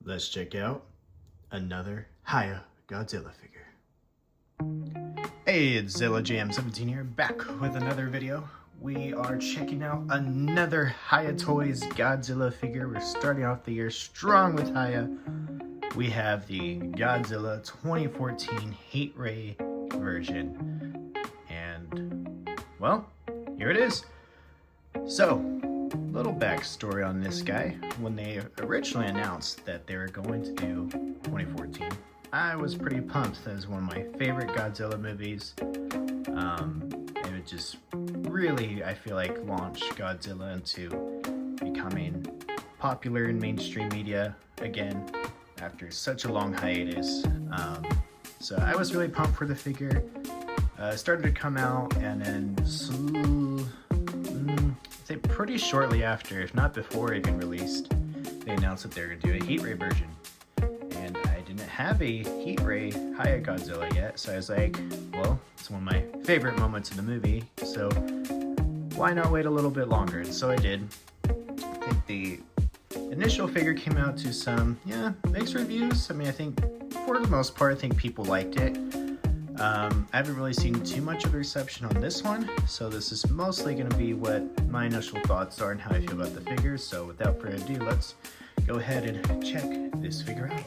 Let's check out another HIYA Godzilla figure. Hey, it's Zilla Jam 17 here, back with another video. We are checking out another HIYA Toys Godzilla figure. We're starting off the year strong with HIYA. We have the Godzilla 2014 Heat Ray version. And, well, here it is. So, little backstory on this guy. When they originally announced that they were going to do 2014, I was pretty pumped. That was one of my favorite Godzilla movies. It would just really, I feel like, launch Godzilla into becoming popular in mainstream media again after such a long hiatus. So I was really pumped for the figure. It started to come out, and then pretty shortly after, if not before it even released, they announced that they were going to do a Heat Ray version. And I didn't have a Heat Ray HIYA Godzilla yet, so I was like, well, it's one of my favorite moments in the movie, so why not wait a little bit longer? And so I did. I think the initial figure came out to some, mixed reviews. I mean, I think for the most part, I think people liked it. I haven't really seen too much of a reception on this one, so this is mostly going to be what my initial thoughts are and how I feel about the figure. So without further ado, let's go ahead and check this figure out.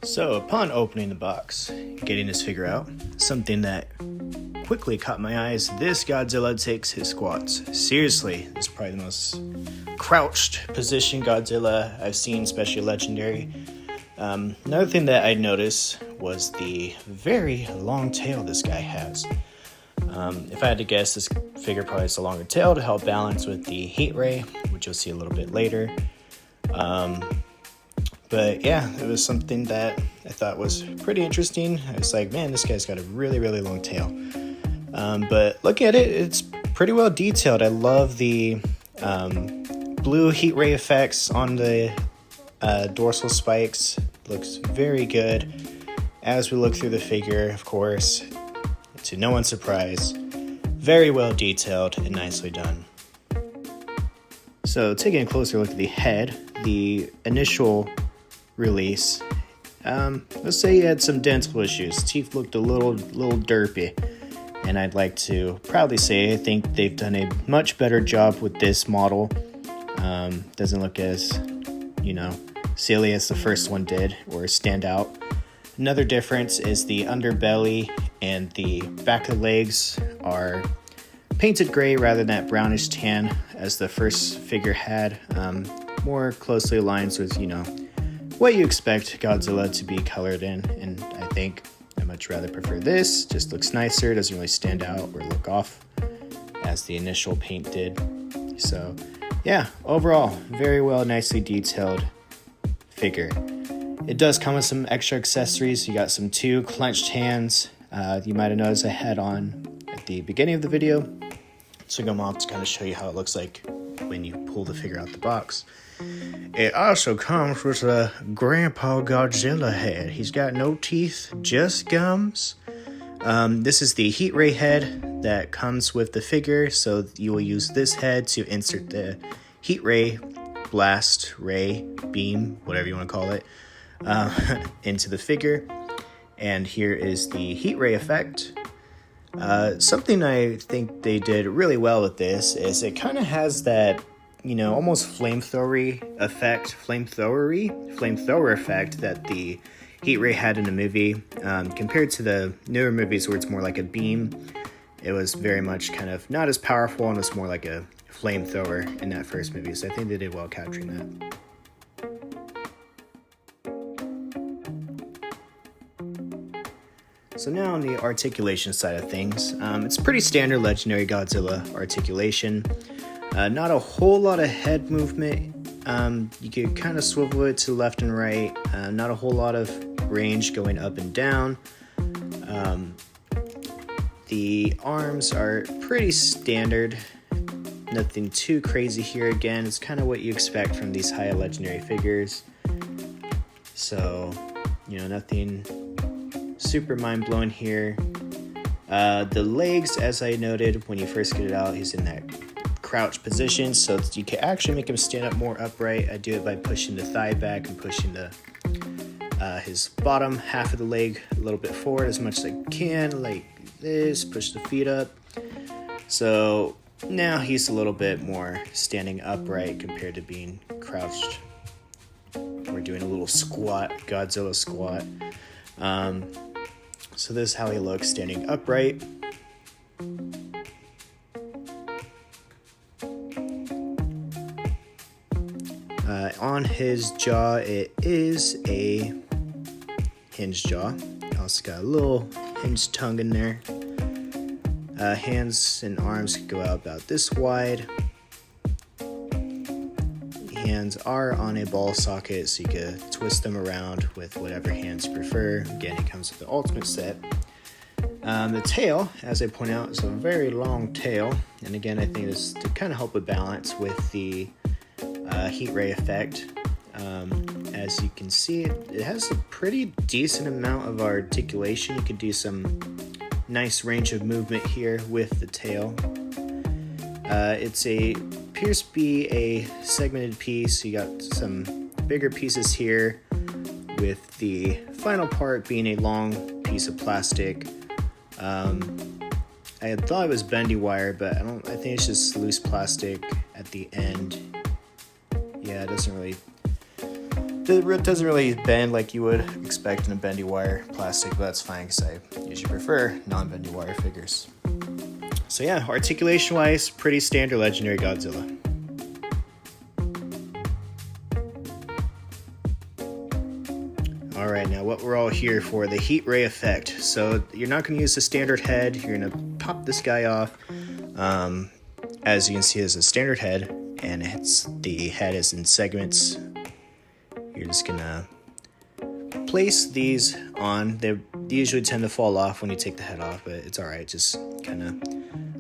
So upon opening the box, getting this figure out, something that quickly caught my eyes, this Godzilla takes his squats. Seriously, this is probably the most crouched position Godzilla I've seen, especially Legendary. Another thing that I noticed was the very long tail this guy has. If I had to guess, this figure probably has a longer tail to help balance with the Heat Ray, which you'll see a little bit later. But yeah, it was something that I thought was pretty interesting. I was like, man, this guy's got a really, really long tail. But looking at it, it's pretty well detailed. I love the blue Heat Ray effects on the dorsal spikes. Looks very good. As we look through the figure, of course, to no one's surprise, very well detailed and nicely done. So taking a closer look at the head, the initial release, let's say he had some dental issues. Teeth looked a little derpy, and I'd like to proudly say I think they've done a much better job with this model. Doesn't look as, silly as the first one did or stand out. Another difference is the underbelly and the back of the legs are painted gray rather than that brownish tan as the first figure had. More closely aligns with, what you expect Godzilla to be colored in, and I think I much rather prefer this. Just looks nicer, doesn't really stand out or look off as the initial paint did. So yeah, overall, very well, nicely detailed figure. It does come with some extra accessories. You got some 2 clenched hands. You might have noticed I had on at the beginning of the video. So I'm off to kind of show you how it looks like when you pull the figure out the box. It also comes with a Grandpa Godzilla head. He's got no teeth, just gums. This is the Heat Ray head that comes with the figure, so you will use this head to insert the Heat Ray, blast, ray, beam, whatever you want to call it, into the figure. And here is the Heat Ray effect. Something I think they did really well with this is it kind of has that, almost flamethrower effect that the Heat Ray had in the movie. Compared to the newer movies where it's more like a beam, it was very much kind of not as powerful and it's more like a flamethrower in that first movie. So I think they did well capturing that. So now on the articulation side of things, it's pretty standard Legendary Godzilla articulation. Not a whole lot of head movement. You can kind of swivel it to left and right. Not a whole lot of range going up and down. The arms are pretty standard. Nothing too crazy here. Again, it's kind of what you expect from these HIYA Legendary figures. So, nothing super mind-blowing here. The legs, as I noted when you first get it out, he's in that crouch position so that you can actually make him stand up more upright. I do it by pushing the thigh back and pushing his bottom half of the leg a little bit forward as much as I can, like this. Push the feet up. So now he's a little bit more standing upright compared to being crouched. We're doing a little squat, Godzilla squat. So this is how he looks standing upright. On his jaw, it is a hinged jaw. Also got a little hinged tongue in there. Hands and arms go out about this wide. Hands are on a ball socket, so you can twist them around with whatever hands you prefer. Again, it comes with the ultimate set. The tail, as I point out, is a very long tail. And again, I think this is to kind of help with balance with the heat ray effect. As you can see, it has a pretty decent amount of articulation. You can do some nice range of movement here with the tail. Appears to be a segmented piece. You got some bigger pieces here, with the final part being a long piece of plastic. I had thought it was bendy wire, but I think it's just loose plastic at the end. Yeah, it doesn't really bend like you would expect in a bendy wire plastic, but that's fine because I usually prefer non-bendy wire figures. So yeah, articulation-wise, pretty standard legendary Godzilla. Alright, now what we're all here for, the heat ray effect. So you're not going to use the standard head, you're going to pop this guy off. As you can see, it's a standard head, and the head is in segments. You're just going to place these on. They usually tend to fall off when you take the head off, but it's alright, just kind of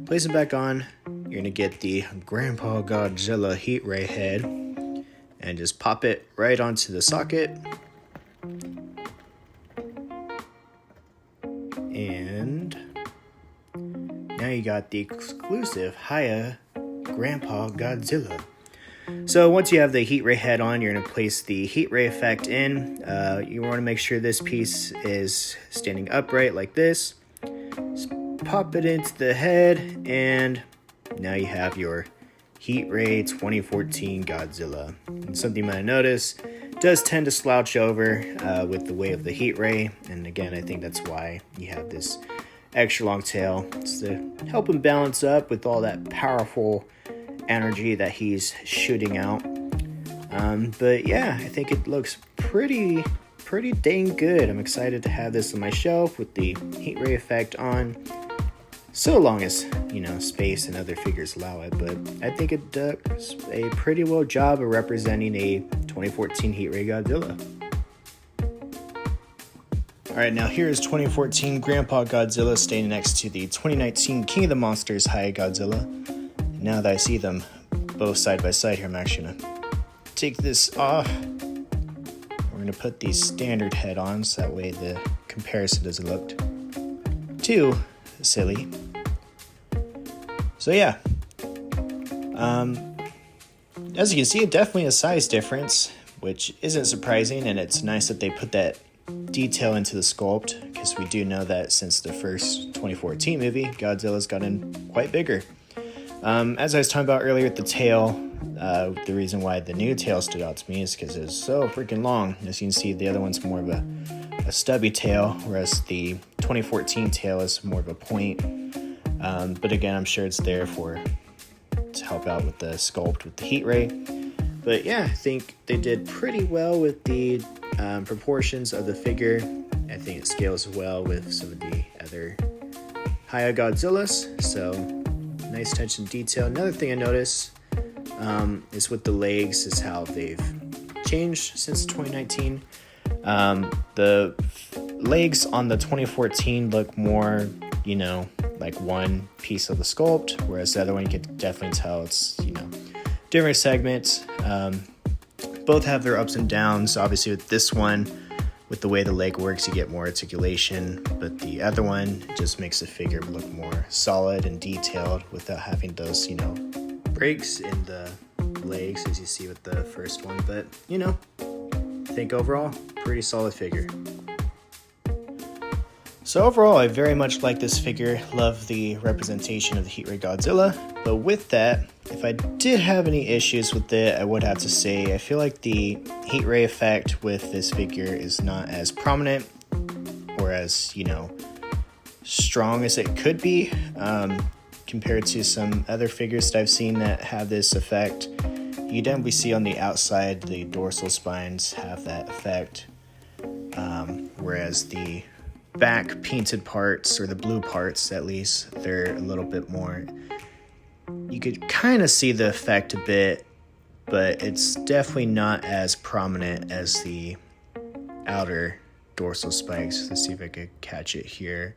place it back on. You're going to get the Grandpa Godzilla heat ray head and just pop it right onto the socket. And now you got the exclusive HIYA Grandpa Godzilla. So once you have the heat ray head on, you're going to place the heat ray effect in. You want to make sure this piece is standing upright like this. Just pop it into the head, and now you have your Heat Ray 2014 Godzilla. And something you might notice, does tend to slouch over with the weight of the heat ray, and again, I think that's why you have this extra long tail. It's to help him balance up with all that powerful energy that he's shooting out. But yeah, I think it looks pretty dang good. I'm excited to have this on my shelf with the heat ray effect on, so long as, space and other figures allow it. But I think it does a pretty well job of representing a 2014 Heat Ray Godzilla. Alright, now here's 2014 Grandpa Godzilla standing next to the 2019 King of the Monsters HIYA Godzilla. Now that I see them both side by side here, I'm actually going to take this off. We're going to put the standard head on, so that way the comparison doesn't look too silly. So yeah, as you can see, definitely a size difference, which isn't surprising, and it's nice that they put that detail into the sculpt, because we do know that since the first 2014 movie, Godzilla's gotten quite bigger. As I was talking about earlier with the tail, the reason why the new tail stood out to me is because it's so freaking long. As you can see, the other one's more of a stubby tail, whereas the 2014 tail is more of a point. But again, I'm sure it's there to help out with the sculpt with the heat ray. But yeah, I think they did pretty well with the proportions of the figure. I think it scales well with some of the other HIYA Godzillas. So nice attention to detail. Another thing I noticed is with the legs, is how they've changed since 2019. The legs on the 2014 look more, like one piece of the sculpt, whereas the other one you can definitely tell it's, different segments. Both have their ups and downs. Obviously with this one, with the way the leg works, you get more articulation, but the other one just makes the figure look more solid and detailed without having those, breaks in the legs, as you see with the first one, but you know, I think overall, pretty solid figure. So overall, I very much like this figure, love the representation of the Heat Ray Godzilla, but with that, if I did have any issues with it, I would have to say I feel like the Heat Ray effect with this figure is not as prominent or as, you know, strong as it could be compared to some other figures that I've seen that have this effect. You definitely see on the outside the dorsal spines have that effect, whereas the back painted parts, or the blue parts at least, they're a little bit more, you could kind of see the effect a bit, but it's definitely not as prominent as the outer dorsal spikes. Let's see if I could catch it here.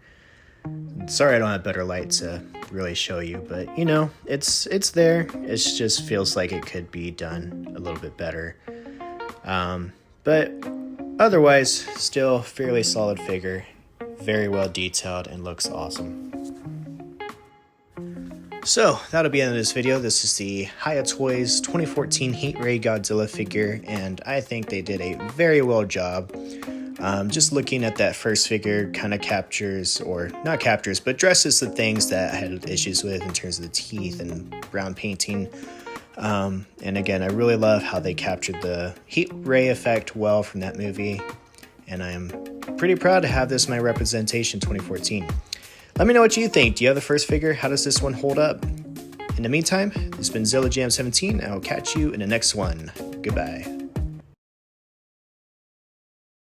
Sorry I don't have better light to really show you, but you know, it's there. It just feels like it could be done a little bit better. But otherwise, still fairly solid figure. Very well detailed and looks awesome. So that'll be the end of this video. This is the HIYA Toys 2014 Heat Ray Godzilla figure, and I think they did a very well job. Just looking at that first figure kind of captures, or not captures, but dresses the things that I had issues with in terms of the teeth and brown painting. And again, I really love how they captured the Heat Ray effect well from that movie, and I'm pretty proud to have this in my representation 2014. Let me know what you think. Do you have the first figure? How does this one hold up? In the meantime, this has been ZillaJam17. I will catch you in the next one. Goodbye.